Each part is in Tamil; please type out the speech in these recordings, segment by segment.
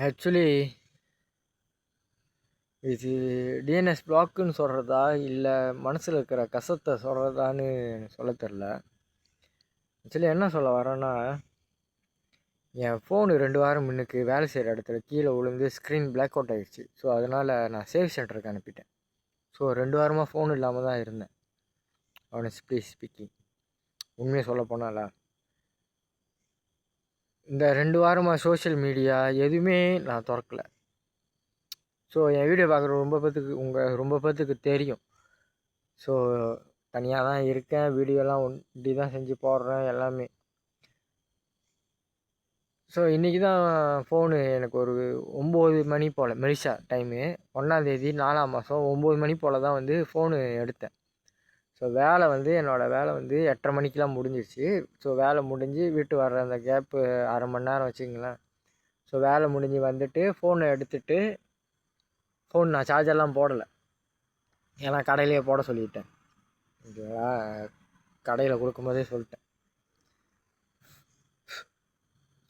ஆக்சுவலி இது டிஎன்எஸ் பிளாக்குன்னு சொல்கிறதா இல்லை மனசில் இருக்கிற கசத்தை சொல்கிறதான்னு சொல்ல தெரில. ஆக்சுவலி என்ன சொல்ல வரேன்னா, என் ஃபோனு 2 வாரம் முன்னுக்கு வேலை செய்கிற இடத்துல கீழே விழுந்து ஸ்க்ரீன் பிளாக் அவுட் ஆகிடுச்சு. ஸோ அதனால் நான் சேவ் சென்டருக்கு அனுப்பிட்டேன். ஸோ 2 வாரமாக ஃபோன் இல்லாமல் தான் இருந்தேன். ஆனஸ்ட்லி ஸ்பீக்கிங், உண்மையை சொல்ல போனால இந்த 2 வாரமாக சோஷியல் மீடியா எதுவுமே நான் திறக்கல. ஸோ என் வீடியோ பார்க்குற ரொம்ப பேர்த்துக்கு தெரியும். ஸோ தனியாக தான் இருக்கேன், வீடியோலாம் ஒண்டி தான் செஞ்சு போடுறேன் எல்லாமே. ஸோ இன்றைக்கி தான் ஃபோனு எனக்கு ஒரு 9 மணி போல் மெலிஷா டைமு 1ஆந்தேதி 4ஆம் மாதம் 9 மணி போல் தான் வந்து ஃபோனு எடுத்தேன். ஸோ என்னோடய வேலை 8:30 மணிக்கெலாம் முடிஞ்சிருச்சு. ஸோ வேலை முடிஞ்சு வீட்டு வர்ற அந்த கேப்பு அரை மணி நேரம் வச்சுங்களேன். ஸோ வேலை முடிஞ்சு வந்துட்டு ஃபோனை எடுத்துகிட்டு ஃபோன் நான் சார்ஜர்லாம் போடலை, ஏன்னா கடையிலேயே போட சொல்லிட்டேன். ஓகேவா, கடையில் கொடுக்கும்போதே சொல்லிட்டேன்.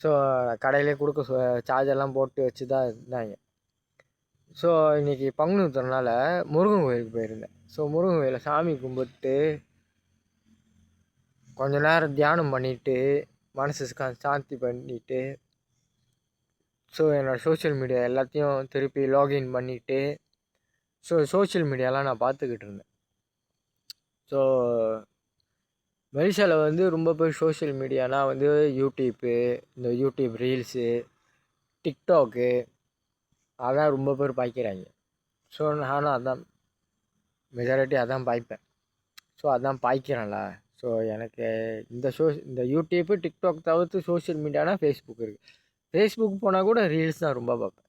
ஸோ கடையிலே சார்ஜர்லாம் போட்டு வச்சு தான் இருந்தாங்க. ஸோ இன்றைக்கி பங்குனி உத்திரனால முருகன் கோயிலுக்கு போயிருந்தேன். ஸோ முருகன் கோயிலில் சாமி கும்பிட்டு கொஞ்ச நேரம் தியானம் பண்ணிவிட்டு மனசு சாந்தி பண்ணிவிட்டு ஸோ என்னோடய சோஷியல் மீடியா எல்லாத்தையும் திருப்பி லாகின் பண்ணிவிட்டு ஸோ சோஷியல் மீடியாலாம் நான் பார்த்துக்கிட்டு இருந்தேன். ஸோ மலேசியாவில் ரொம்ப பேர் சோஷியல் மீடியானா யூடியூப்பு, இந்த யூடியூப் ரீல்ஸு, டிக்டாக்கு அதான் ரொம்ப பேர் பாய்க்கிறாங்க. ஸோ நானும் அதான் மெஜாரிட்டி அதான் பாய்ப்பேன். ஸோ அதான் பாய்க்கிறேன்ல. ஸோ எனக்கு இந்த யூடியூப்பு டிக்டாக் தவிர்த்து சோஷியல் மீடியானா ஃபேஸ்புக் இருக்குது. ஃபேஸ்புக் போனால் கூட ரீல்ஸ் தான் ரொம்ப பார்ப்பேன்.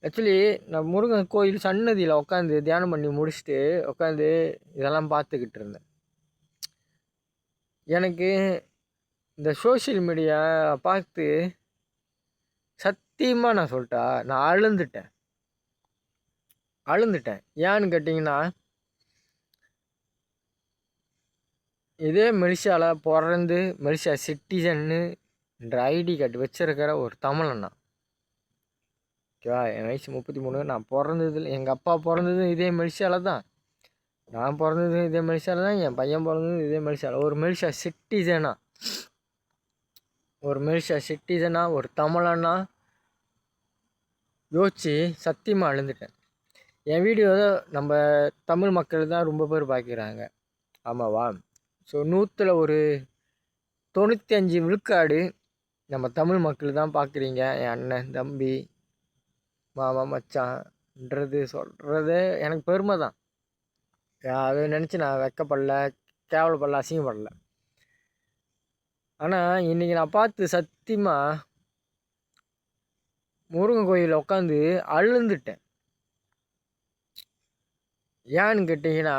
ஆக்சுவலி நான் முருகன் கோயில் சன்னதியில் உட்காந்து தியானம் பண்ணி முடிச்சுட்டு உட்காந்து இதெல்லாம் பார்த்துக்கிட்டு இருந்தேன். எனக்கு இந்த சோஷியல் மீடியா பார்த்து சத்தியமாக நான் சொல்லிட்டா நான் அழுந்துட்டேன். ஏன்னு கேட்டிங்கன்னா, இதே மலேசியாவில் பிறந்து மலேசியா சிட்டிசன்னு என்ற ஐடி கார்டு வச்சிருக்கிற ஒரு தமிழண்ணா. ஓகேவா, என் வயசு 33. நான் பிறந்ததில் எங்கள் அப்பா பிறந்ததும் இதே மலேசியாவில் தான், நான் பிறந்ததும் இதே மலேசியாவில் தான், என் பையன் பிறந்ததும் இதே மலேசியாவில். ஒரு மலேசியா சிட்டிசனா ஒரு தமிழனா யோசிச்சு சத்தியமாக அழுந்துட்டேன். என் வீடியோ நம்ம தமிழ் மக்கள் தான் ரொம்ப பேர் பார்க்குறாங்க, ஆமாவா? ஸோ 100ல் ஒரு 95 விழுக்காடு நம்ம தமிழ் மக்கள் தான் பார்க்குறீங்க. என் அண்ணன், தம்பி, மாமா, மச்சான்ன்றது சொல்கிறது எனக்கு பெருமை தான். அதை நினச்சி நான் வெக்கப்படல, கேவலப்படல, அசிங்கப்படல. ஆனால் இன்றைக்கி நான் பார்த்து சத்தியமாக முருகன் கோயிலில் உட்காந்து அழுந்துட்டேன். ஏன்னு கேட்டிங்கன்னா,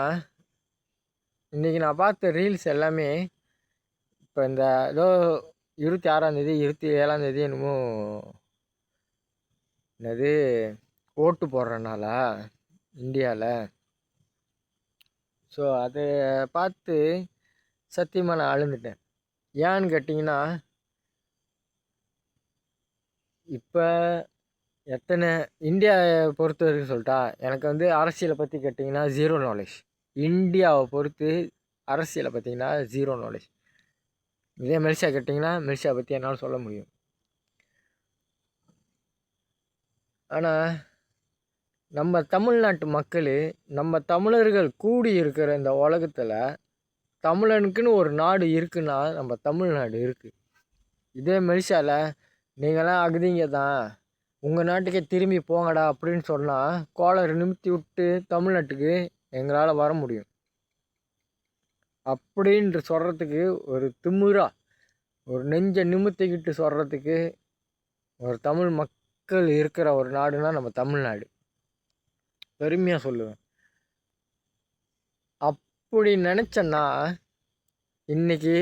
இன்றைக்கி நான் பார்த்த ரீல்ஸ் எல்லாமே இப்போ இந்த ஏதோ 26ஆந்தேதி 27ஆந்தேதி என்னமோ என்னது ஓட்டு போடுறனால இந்தியாவில். ஸோ அதை பார்த்து சத்தியமாக நான் அழுந்துட்டேன். ஏன்னு கேட்டிங்கன்னா, இப்போ எத்தனை இந்தியாவை பொறுத்த வரைக்கும் சொல்லிட்டா, எனக்கு அரசியலை பற்றி கேட்டிங்கன்னா 0 நாலேஜ். இந்தியாவை பொறுத்து அரசியலை பார்த்திங்கன்னா 0 நாலேஜ். இதே மலேசியா கேட்டிங்கன்னா மலேசியா பற்றி என்னால் சொல்ல முடியும். ஆனால் நம்ம தமிழ்நாட்டு மக்கள், நம்ம தமிழர்கள் கூடி இருக்கிற இந்த உலகத்தில் தமிழனுக்குன்னு ஒரு நாடு இருக்குன்னா நம்ம தமிழ்நாடு இருக்குது. இதே மலேசியாவில் நீங்களாம் அகதிங்க தான், உங்கள் நாட்டுக்கே திரும்பி போங்கடா அப்படின்னு சொன்னால் கோளரை நிமித்தி விட்டு தமிழ்நாட்டுக்கு எங்களால் வர முடியும் அப்படின்ட்டு சொல்கிறதுக்கு ஒரு திமிரா, ஒரு நெஞ்சை நிமித்திக்கிட்டு சொல்கிறதுக்கு ஒரு தமிழ் மக்கள் இருக்கிற ஒரு நாடுனா நம்ம தமிழ்நாடு. பெருமையாக சொல்லுவேன். அப்படி நினச்சேன்னா இன்றைக்கி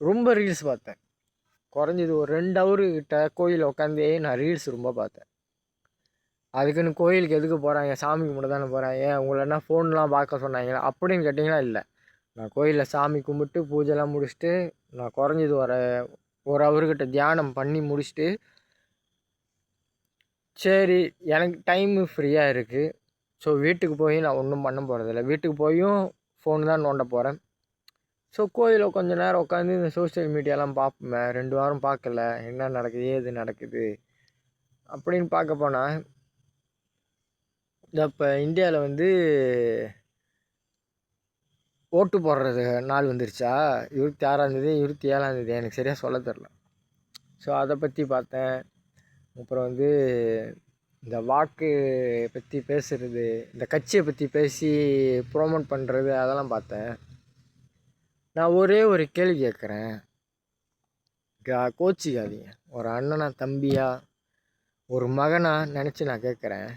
ரொம்ப ரீல்ஸ் பார்த்தேன். குறைஞ்சது ஒரு 2 ஹவர் கிட்ட கோயிலில் உட்காந்தே நான் ரீல்ஸ் ரொம்ப பார்த்தேன். அதுக்குன்னு கோயிலுக்கு எதுக்கு போகிறாங்க, சாமி கும்பிட தானே போகிறாங்க, உங்களை என்ன ஃபோன்லாம் பார்க்க சொன்னாங்களா அப்படின்னு கேட்டிங்கன்னா இல்லை. நான் கோயிலில் சாமி கும்பிட்டு பூஜைலாம் முடிச்சுட்டு நான் குறைஞ்சது ஒரு ஹவர்கிட்ட தியானம் பண்ணி முடிச்சுட்டு சரி, எனக்கு டைமு ஃப்ரீயாக இருக்குது. ஸோ வீட்டுக்கு போய் நான் ஒன்றும் பண்ண போகிறதில்ல. வீட்டுக்கு போயும் ஃபோன் தான் நோண்ட போகிறேன். ஸோ கோயிலில் கொஞ்ச நேரம் உட்காந்து இந்த சோஷியல் மீடியாலாம் பார்ப்போமே. 2 வாரம் பார்க்கல, என்ன நடக்குது ஏது நடக்குது அப்படின்னு பார்க்க போனால், இப்போ இந்தியாவில் வந்து ஓட்டு போடுறது நாள் வந்துருச்சா, 26ஆந்தேதி 27ஆந்தேதி எனக்கு சரியாக சொல்ல தெரில. ஸோ அதை பற்றி பார்த்தேன். அப்புறம் வந்து இந்த வாக்கு பற்றி பேசுகிறது, இந்த கட்சியை பற்றி பேசி ப்ரோமோட் பண்ணுறது அதெல்லாம் பார்த்தேன். நான் ஒரே ஒரு கேள்வி கேட்குறேன், கோச்சிக்காதீங்க. ஒரு அண்ணனா தம்பியா ஒரு மகனா நினச்சி நான் கேட்குறேன்,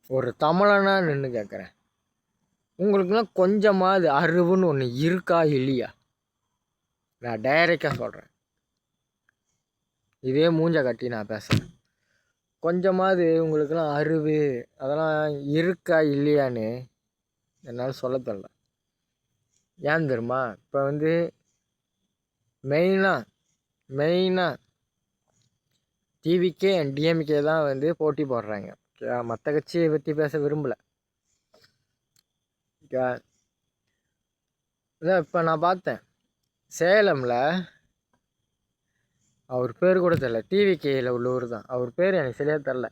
ஒரு தமிழனா நின்று கேட்குறேன், உங்களுக்குலாம் கொஞ்சமாவது அறிவுன்னு ஒன்று இருக்கா இல்லையா? நான் டைரெக்டாக சொல்கிறேன், இதே மூஞ்ச கட்டி நான் பேசுகிறேன். கொஞ்சமாவது உங்களுக்கெல்லாம் அறிவு அதெல்லாம் இருக்கா இல்லையான்னு என்னால் சொல்ல தெரியல. ஏன் தெரியுமா? இப்போ வந்து மெயினாக டிவிகே அண்ட் டிஎம்கே தான் வந்து போட்டி போடுறாங்க. மற்ற கட்சியை பற்றி பேச விரும்பலை. இப்போ நான் பார்த்தேன், சேலமில் அவர் பேர் கூட தெரில, டிவிகேயில் உள்ளவர் தான். அவர் பேர் எனக்கு சரியாக தெரில.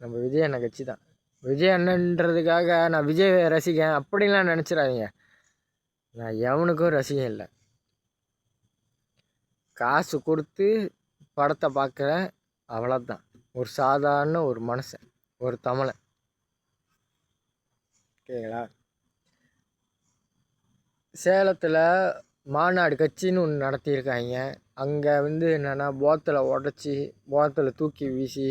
நம்ம விஜய் அண்ணன் கட்சி தான். விஜய் அண்ணன்றதுக்காக நான் விஜய் ரசிகன் அப்படின்லாம் நினச்சிடாதீங்க. நான் எவனுக்கும் ரசிகன் இல்லை. காசு கொடுத்து படத்தை பார்க்குறேன், அவ்வளோதான். ஒரு சாதாரண ஒரு மனுஷன், ஒரு தமிழன். ஓகேங்களா? சேலத்தில் மாநாடு கட்சின்னு ஒன்று நடத்தியிருக்காங்க. அங்கே வந்து என்னென்னா போத்தலை உடச்சி போத்தலை தூக்கி வீசி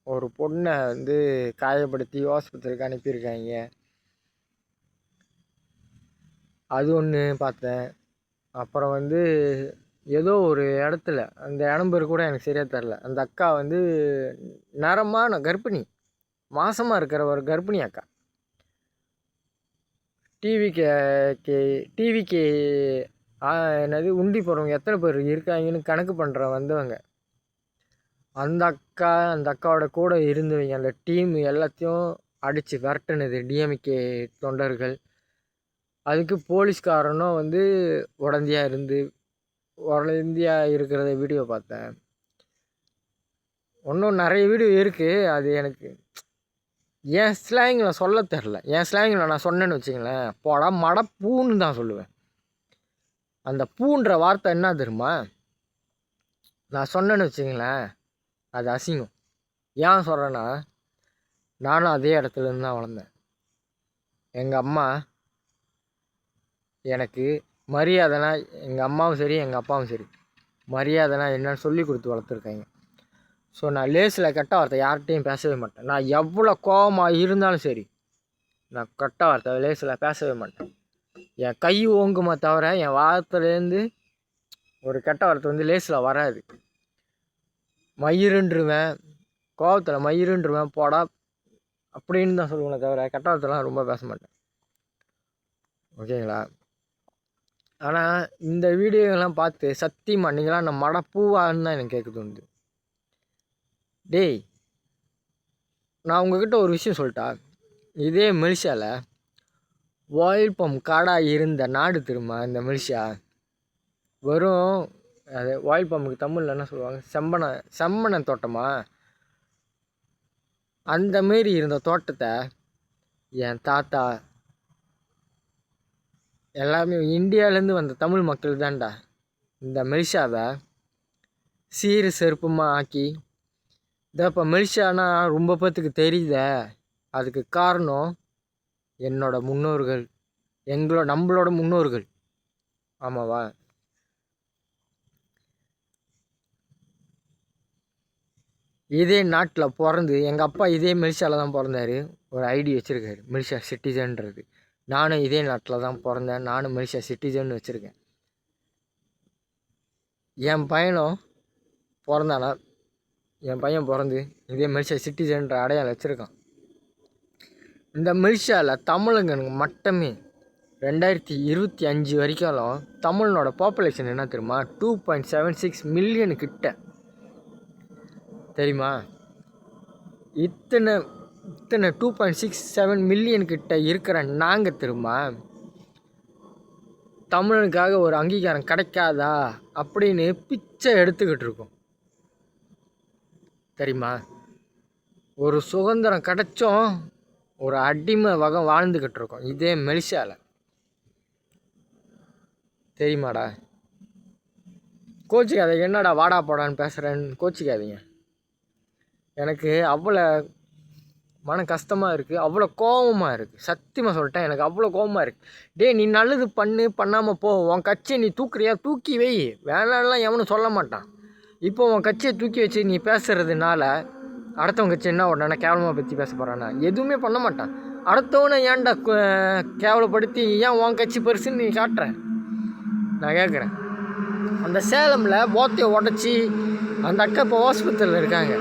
ஒரு பொண்ணை வந்து காயப்படுத்தி ஹாஸ்பிட்டலுக்கு அனுப்பியிருக்காங்க. அது ஒன்று பார்த்தேன். அப்புறம் வந்து ஏதோ ஒரு இடத்துல, அந்த இடம் பேர் கூட எனக்கு சரியாக தெரில, அந்த அக்கா வந்து நரமான கர்ப்பிணி, மாசமாக இருக்கிற ஒரு கர்ப்பிணி அக்கா. டிவிக்கு என்னது உண்டி போகிறவங்க எத்தனை பேர் இருக்காங்கன்னு கணக்கு பண்ணுற வந்தவங்க, அந்த அக்காவோட கூட இருந்தவங்க, அந்த டீம் எல்லாத்தையும் அடித்து விரட்டுனது டிஎம்கே தொண்டர்கள். அதுக்கு போலீஸ்காரனும் வந்து உடந்தையாக இருக்கிறத வீடியோ பார்த்தேன். இன்னும் நிறைய வீடியோ இருக்குது. அது எனக்கு என் ஸ்லாங்கில் சொல்ல தெரில. என் ஸ்லாங்கில் நான் சொன்னேன்னு வச்சுங்களேன், போடா மட பூன்னு தான் சொல்லுவேன். அந்த பூன்ற வார்த்தை என்ன தெரியுமா? நான் சொன்னேன்னு வச்சுங்களேன், அது அசிங்கம். ஏன் சொல்கிறேன்னா, நானும் அதே இடத்துலேருந்து தான் வளர்ந்தேன். எங்கள் அம்மா எனக்கு மரியாதைனா, எங்கள் அம்மாவும் சரி எங்கள் அப்பாவும் சரி, மரியாதைனா என்னன்னு சொல்லி கொடுத்து வளர்த்துருக்காங்க. ஸோ நான் லேஸில் கெட்ட வார்த்தை யார்கிட்டையும் பேசவே மாட்டேன். நான் எவ்வளோ கோபமாக இருந்தாலும் சரி, நான் கெட்ட வார்த்தை லேஸில் பேசவே மாட்டேன். என் கை ஓங்குமா தவிர என் வார்த்தையிலேருந்து ஒரு கெட்ட வார்த்தை வந்து லேஸில் வராது. மயிருன்றுவேன், கோபத்தில் மயிருன்றுவேன், போடா அப்படின்னு தான் சொல்லுவேன் தவிர கெட்ட வார்த்தைலாம் ரொம்ப பேச மாட்டேன். ஓகேங்களா? ஆனால் இந்த வீடியோலாம் பார்த்து சத்தியமாக நீங்களாம் நான் மடப்பூவான்னு தான் எனக்கு கேட்க தோணுது. டேய், நான் உங்ககிட்ட ஒரு விஷயம் சொல்லிட்டா, இதே மலேசியாவில் ஆயில் பம்ப் காடாக இருந்த நாடு திரும்ப இந்த மலேசியா. வெறும் அது ஆயில் பம்புக்கு தமிழில் என்ன சொல்லுவாங்க, செம்மண தோட்டமா? அந்த மாரி இருந்த தோட்டத்தை என் தாத்தா எல்லாமே இந்தியாவிலேருந்து வந்த தமிழ் மக்கள் தான்டா இந்த மலேசியாவை சீரு செருப்புமாக ஆக்கி. இப்போ மலேசியானா ரொம்ப பேத்துக்கு தெரியுத, அதுக்கு காரணம் என்னோட முன்னோர்கள், நம்மளோட முன்னோர்கள். ஆமாவா? இதே நாட்டில் பிறந்து எங்கள் அப்பா இதே மலேசியாவில் தான் பிறந்தார். ஒரு ஐடி வச்சுருக்காரு, மலேசியா சிட்டிசன்றது. நானும் இதே நாட்டில் தான் பிறந்தேன், நானும் மலேசியா சிட்டிசன் வச்சுருக்கேன். என் பையனும் பிறந்தானா, என் பையன் பிறந்து இதே மலேசியா சிட்டிசன்ற அடையாளம் வச்சுருக்கான். இந்த மலேசியாவில் தமிழங்க மட்டுமே 2025 வரைக்கும் தமிழனோட பாப்புலேஷன் என்ன தெரியுமா? 2.76 மில்லியனு கிட்ட. தெரியுமா? இத்தனை இத்தனை 2.67 மில்லியன் கிட்ட இருக்கிற நாங்கள் திரும்ப தமிழனுக்காக ஒரு அங்கீகாரம் கிடைக்காதா அப்படின்னு பிச்சை எடுத்துக்கிட்டு இருக்கோம். தெரியுமா? ஒரு சுதந்திரம் கிடைச்சும் ஒரு அடிமை வகை வாழ்ந்துக்கிட்டு இருக்கோம் இதே மலேசியாவில். தெரியுமாடா? கோச்சிக்காதீங்க, என்னடா வாடா போடான்னு பேசுகிறேன்னு கோச்சிக்காதீங்க. எனக்கு அவ்வளோ மன கஷ்டமாக இருக்குது, அவ்வளோ கோபமாக இருக்குது. சத்தியமாக சொல்லிட்டேன், எனக்கு அவ்வளோ கோபமாக இருக்குது. டே, நீ நல்லது பண்ணாமல் போ. உன் கட்சியை நீ தூக்குறியா, தூக்கி வை. வேணாலாம் எவனும் சொல்ல மாட்டான். இப்போ உன் கட்சியை தூக்கி வச்சு நீ பேசுகிறதுனால அடுத்தவங்க கட்சி என்ன உடனே கேவலமாக பற்றி பேச போகிறானா? எதுவுமே பண்ண மாட்டான். அடுத்தவனை ஏன்டா கேவலப்படுத்தி ஏன் உன் கட்சி பெருசுன்னு நீ காட்டுற? நான் கேட்குறேன். அந்த சேலமில் போத்தையை உடச்சி அந்த அக்கா இப்போ ஹாஸ்பிட்டலில் இருக்காங்க.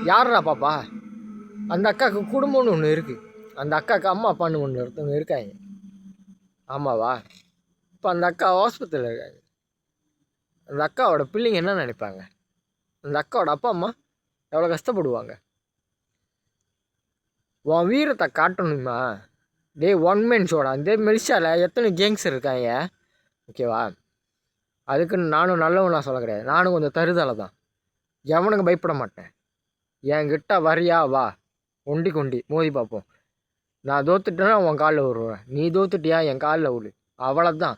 யாரா பாப்பா? அந்த அக்காவுக்கு குடும்பம்னு ஒன்று இருக்குது. அந்த அக்காவுக்கு அம்மா அப்பான்னு ஒருத்தவங்க இருக்காங்க. ஆமாவா? இப்போ அந்த அக்கா ஹாஸ்பிட்டலில் இருக்காங்க. அந்த அக்காவோட பிள்ளைங்க என்ன நினைப்பாங்க? அந்த அக்காவோட அப்பா அம்மா எவ்வளோ கஷ்டப்படுவாங்க? உன் வீரத்தை காட்டணுமா? டே, ஒன் மேன் ஷோடா. இந்த மலேசியாவில் எத்தனை கேங்ஸ் இருக்காங்க, ஓகேவா? அதுக்குன்னு நானும் நல்லவனா சொல்ல கிடையாது. நானும் கொஞ்சம் தருதலை தான். எவனுக்கு பயப்பட மாட்டேன். என்கிட்ட வரியா வா, ஒண்டி மோதி பார்ப்போம். நான் தோத்துட்டேன்னா உன் காலில் விடுவேன். நீ தோத்துட்டியா என் காலில் விடு. அவ்வளோதான்.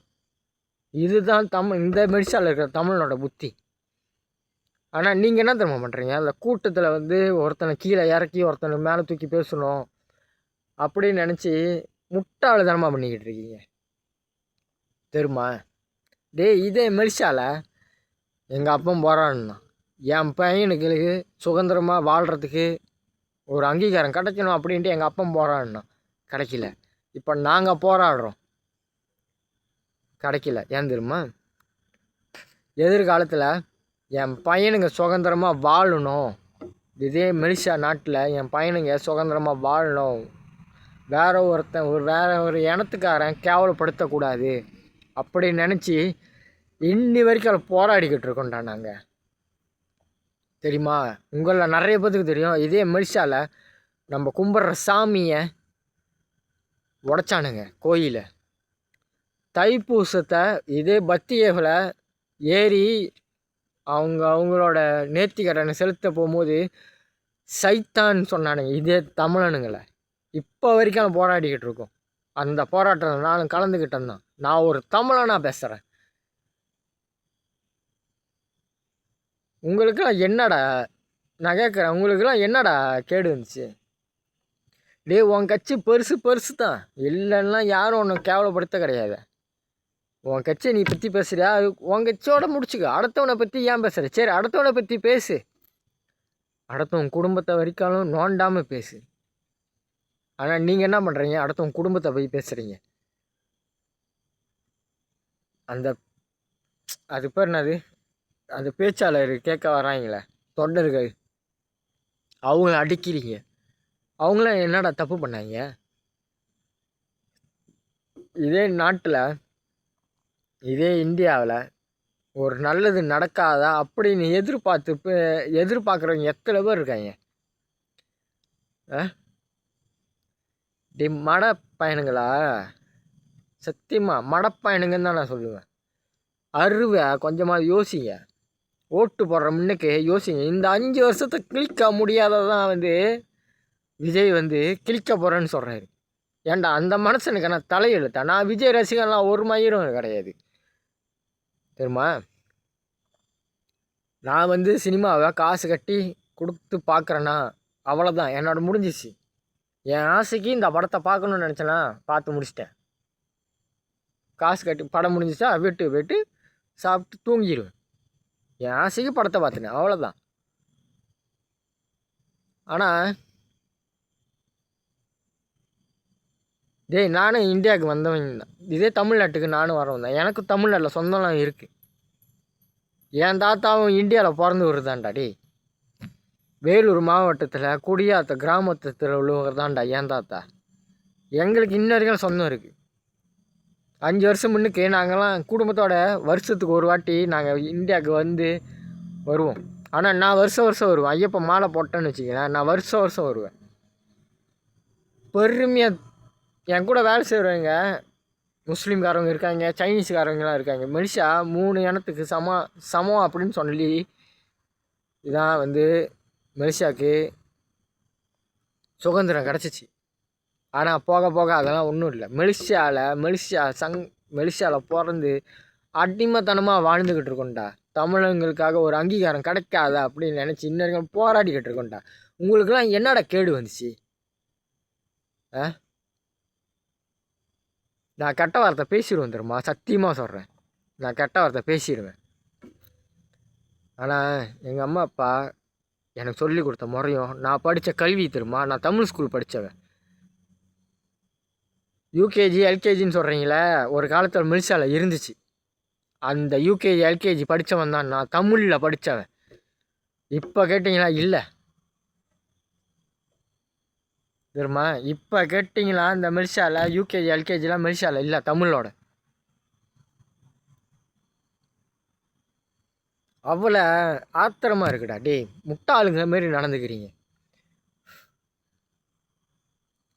இதுதான் இந்த மலேசியாவில் இருக்கிற தமிழனோட புத்தி. ஆனால் நீங்கள் என்ன தெரியுமா பண்ணுறீங்க? அந்த கூட்டத்தில் ஒருத்தனை கீழே இறக்கி ஒருத்தனை மேலே தூக்கி பேசணும் அப்படின்னு நினச்சி முட்டாள்தனமாக பண்ணிக்கிட்டு இருக்கீங்க. தெரியுமா? டே, இதே மலேசியாவில் எங்கள் அப்பா போராடினான். என் பையனுக்கு சுதந்திரமாக வாழ்கிறதுக்கு ஒரு அங்கீகாரம் கிடைக்கணும் அப்படின்ட்டு எங்கள் அப்பா போராடினான். கிடைக்கல. இப்போ நாங்கள் போராடுறோம். கிடைக்கல. ஏன் தெரியுமா? எதிர்காலத்தில் என் பையனுங்க சுதந்திரமாக வாழணும். இதே மலேசியா நாட்டில் என் பையனுங்க சுதந்திரமாக வாழணும். வேற ஒரு இனத்துக்காரன் கேவலப்படுத்தக்கூடாது அப்படி நினச்சி இன்னி வரைக்கும் அதை போராடிக்கிட்டு இருக்கோம்டா நாங்கள். தெரியுமா? உங்களில் நிறைய பேத்துக்கு தெரியும். இதே மலேசியாவில் நம்ம கும்பிட்ற சாமியை உடைச்சானுங்க கோயிலை. தைப்பூசத்தை இதே பத்தியேவில் ஏறி அவங்களோட நேர்த்திக்கடனை செலுத்த போகும்போது சைத்தான் சொன்னானுங்க இதே தமிழனுங்களை. இப்போ வரைக்கும் போராடிக்கிட்டு இருக்கோம். அந்த போராட்டத்தில் நானும் கலந்துக்கிட்டேன் தான். நான் ஒரு தமிழனாக பேசுகிறேன். உங்களுக்கெல்லாம் என்னடா, நான் கேட்குறேன், உங்களுக்கெல்லாம் என்னடா கேடு வந்துச்சு? டே, உன் கட்சி பெருசு தான். இல்லைன்னா யாரும் ஒன்று கேவலப்படுத்த கிடையாது. உன் கட்சியை நீ பற்றி பேசுறியா? அது உன் கட்சியோட முடிச்சுக்க. அடுத்தவனை பற்றி ஏன் பேசுகிற? சரி, அடுத்தவனை பற்றி பேசு. அடுத்தவன் குடும்பத்தை வரைக்காலும் நோண்டாமல் பேசு. ஆனால் நீங்கள் என்ன பண்ணுறீங்க? அடுத்தவன் குடும்பத்தை போய் பேசுகிறீங்க. அது பேர் என்னது? அந்த பேச்சாளர் கேட்க வராங்களே, தொண்டர்கள், அவங்கள அடிக்கிறீங்க. அவங்களாம் என்னடா தப்பு பண்ணாங்க? இதே நாட்டில், இதே இந்தியாவில் ஒரு நல்லது நடக்காதா அப்படின்னு எதிர்பார்க்குறவங்க எத்தனை பேர் இருக்காங்க? மடப்பயனுங்களா? சத்தியமாக மடப்பயனுங்கன்னு தான் நான் சொல்லுவேன். அருவை கொஞ்சமாக யோசிங்க. ஓட்டு போடுற முன்னுக்கு யோசிங்க. இந்த 5 வருஷத்தை கிழிக்க முடியாததான் விஜய் கிழிக்க போகிறேன்னு சொல்கிறாரு. ஏன்டா, அந்த மனுஷனுக்கு நான் தலையெழுத்தா? நான் விஜய் ரசிகர்லாம் ஒரு மயிரும் கிடையாது. தெரியுமா? நான் சினிமாவை காசு கட்டி கொடுத்து பார்க்குறேன்னா அவ்வளோதான், என்னோட முடிஞ்சிச்சு. என் ஆசைக்கு இந்த படத்தை பார்க்கணுன்னு நினச்சேன்னா பார்த்து முடிச்சிட்டேன். காசு கட்டி படம் முடிஞ்சிச்சா வெட்டு சாப்பிட்டு தூங்கிடுவேன். என் ஆசைக்கு படத்தை பார்த்துனேன், அவ்வளோதான். ஆனால் டேய், நானும் இந்தியாவுக்கு வந்தவங்க தான். இதே தமிழ்நாட்டுக்கு நானும் வரவன் தான். எனக்கு தமிழ்நாட்டில் சொந்தம்லாம் இருக்குது. என் தாத்தாவும் இந்தியாவில் பிறந்து வருதான்டா. டேய், வேலூர் மாவட்டத்தில் குடியாத்த கிராமத்தில் உள்ளவங்க தான்டா என் தாத்தா. எங்களுக்கு இன்ன வரைக்கும் சொந்தம் இருக்குது. 5 வருஷம் முன்னுக்கு நாங்கள்லாம் குடும்பத்தோட வருஷத்துக்கு ஒரு வாட்டி நாங்கள் இந்தியாவுக்கு வருவோம். ஆனால் நான் வருஷம் வருஷம் வருவேன். ஐயப்பன் மாலை போட்டேன்னு வச்சுக்கிறேன், நான் வருஷம் வருஷம் வருவேன். பெருமையாக என் கூட வேலை செய்கிறவங்க முஸ்லீம்காரவங்க இருக்காங்க, சைனீஸ்காரவங்களாம் இருக்காங்க. மலேசியா 3 இனத்துக்கு சமம் அப்படின்னு சொல்லி இதான் வந்து மலேசியாவுக்கு சுதந்திரம் கிடச்சிச்சு. ஆனால் போக போக அதெல்லாம் ஒன்றும் இல்லை. மலேசியாவில் பிறந்து அடிமைத்தனமாக வாழ்ந்துக்கிட்டு இருக்கோண்டா. தமிழங்களுக்காக ஒரு அங்கீகாரம் கிடைக்காத அப்படின்னு நினச்சி இன்னும் போராடிக்கிட்டு இருக்கோண்டா. உங்களுக்கெல்லாம் என்னடா கேடு வந்துச்சு? நான் கெட்ட வார்த்தை பேசிடுவேன் தெரியுமா, சத்தியமாக சொல்கிறேன். நான் கெட்ட வார்த்தை பேசிடுவேன். ஆனால் எங்கள் அம்மா அப்பா எனக்கு சொல்லி கொடுத்த முறையும் நான் படித்த கல்வி தெரியுமா, நான் தமிழ் ஸ்கூல் படித்தவன். யூகேஜி எல்கேஜின்னு சொல்கிறீங்களே, ஒரு காலத்தில் மலேசியாவில் இருந்துச்சு. அந்த யூகேஜி எல்கேஜி படித்தவன் தான் நான், தமிழில் படித்தவன். இப்போ கேட்டிங்களா இல்லை தெரியுமா, இப்போ கேட்டிங்களா இந்த மலேசியாவில் யூகேஜி எல்கேஜிலாம் மலேசியாவில் இல்லை, தமிழோட. அவ்வளோ ஆத்திரமாக இருக்குடா. முட்டாளுங்க மாரி நடந்துக்கிறீங்க.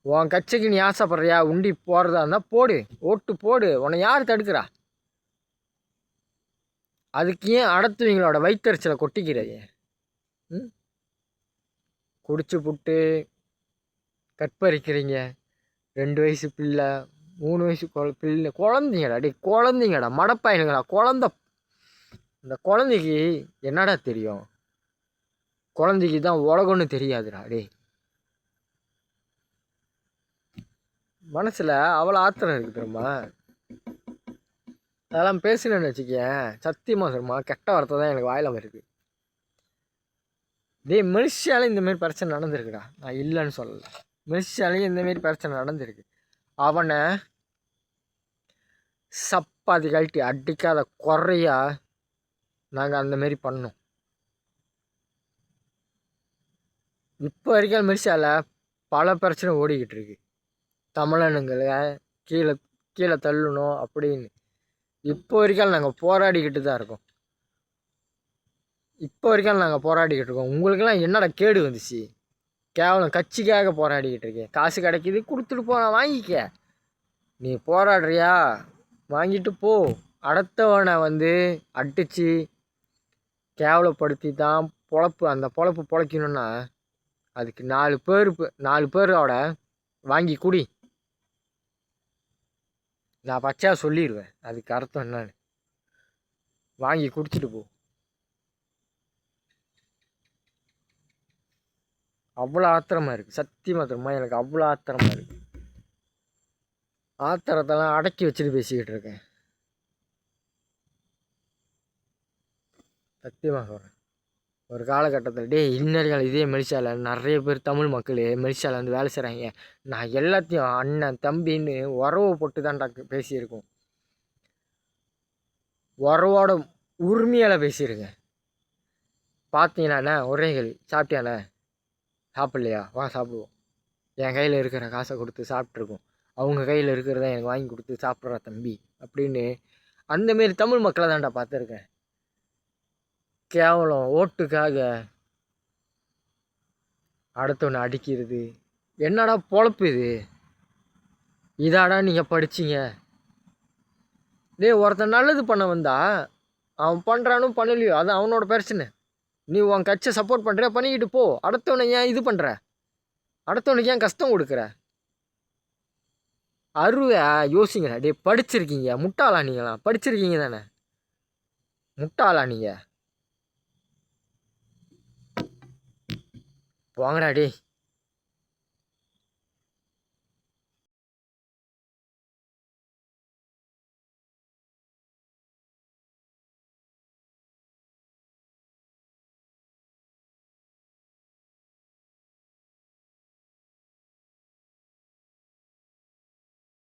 உன் கட்சிக்கு நீ ஆசைப்படுறியா, உண்டி போகிறதா இருந்தால் போடு, ஓட்டு போடு, உன்னை யார் தடுக்கிறா? அதுக்கு ஏன் அடுத்தவங்களோட வயிற்றுச்சலை கொட்டிக்கிறீங்க? குடிச்சு புட்டு கற்பறிக்கிறீங்க. 2 வயசு பிள்ளை, 3 வயசு பிள்ளை, குழந்தைங்கடா. குழந்தைங்கடா, மடப்பாயினுங்களா, இந்த குழந்தைக்கு என்னடா தெரியும்? குழந்தைக்கு தான் உலகம்னு தெரியாதுடா. மனசில் அவ்வளோ ஆத்திரம் இருக்குது தெரியுமா. அதெல்லாம் பேசணுன்னு வச்சுக்கேன், சத்தியமாக தெரியுமா, கெட்ட வார்த்தை தான் எனக்கு வாயில வருது. மலேசியாவில் இந்தமாரி பிரச்சனை நடந்திருக்குடா, நான் இல்லைன்னு சொல்லலை. மலேசியாலையும் இந்தமாரி பிரச்சனை நடந்திருக்கு. அவனை சப்பாத்தி கழட்டி அடிக்காத குறையா நாங்கள் அந்தமாரி பண்ணோம். இப்போ வரைக்கும் மலேசியாவில் பல பிரச்சனை ஓடிக்கிட்டு இருக்கு. தமிழனுங்களை கீழே கீழே தள்ளணும் அப்படின்னு இப்போ வரைக்கும் நாங்கள் போராடிக்கிட்டு தான் இருக்கோம். உங்களுக்கெல்லாம் என்னடா கேடு வந்துச்சு? கேவலம் கட்சிக்காக போராடிக்கிட்டு இருக்கேன். காசு கிடைக்கிது, கொடுத்துட்டு போ, வாங்கிக்க. நீ போராடுறியா, வாங்கிட்டு போ. அடுத்தவனை அடித்து கேவலப்படுத்தி தான் அந்த பொழப்பு பொழைக்கணுன்னா அதுக்கு 4 பேரோட வாங்கி குடி. நான் பச்சையாக சொல்லிடுவேன் அதுக்கு அர்த்தம் என்னன்னு. வாங்கி குடிச்சிட்டு போ. அவ்வளோ ஆத்திரமாக இருக்குது, சத்தியமாக தெரியுமா, எனக்கு அவ்வளோ ஆத்திரமாக இருக்குது. ஆத்திரத்தெல்லாம் அடக்கி வச்சுட்டு பேசிக்கிட்டு இருக்கேன், சத்தியமாக சொல்கிறேன். ஒரு காலகட்டத்தில் இன்னர்கள் இதே மலேசியாவில் நிறைய பேர் தமிழ் மக்கள் மலேசியாவில் வேலை செய்கிறாங்க. நான் எல்லாத்தையும் அண்ணன் தம்பின்னு உறவு போட்டு தான்டா பேசியிருக்கோம். உறவோட உரிமையால் பேசியிருக்கேன். பார்த்தீங்களாண்ணே ஒரே கேள்வி, சாப்பிட்டியாண்ணே? சாப்பிட்லையா? வா சாப்பிடுவோம். என் கையில் இருக்கிற காசை கொடுத்து சாப்பிட்ருக்கோம், அவங்க கையில் இருக்கிறத எனக்கு வாங்கி கொடுத்து சாப்பிட்ற தம்பி அப்படின்னு அந்தமாரி தமிழ் மக்களை தான்டா பார்த்துருக்கேன். கேவலம் ஓட்டுக்காக அடுத்தவனை அடிக்கிறது என்னடா பொழப்பு இது? இதாடா நீங்கள் படிச்சிங்க? ஒருத்தன் நல்லது பண்ண வந்தா அவன் பண்ணுறானோ பண்ணலையோ அது அவனோட பிரச்சனை. நீ உன் கட்சியை சப்போர்ட் பண்ணுற, பண்ணிக்கிட்டு போ. அடுத்தவனை ஏன் இது பண்ணுற? அடுத்தவனுக்கு ஏன் கஷ்டம் கொடுக்குற? யோசிங்கடா. படிச்சிருக்கீங்க, முட்டாளா நீங்களாம்? படிச்சிருக்கீங்க தானே, முட்டாளா நீங்கள்? போங்கடா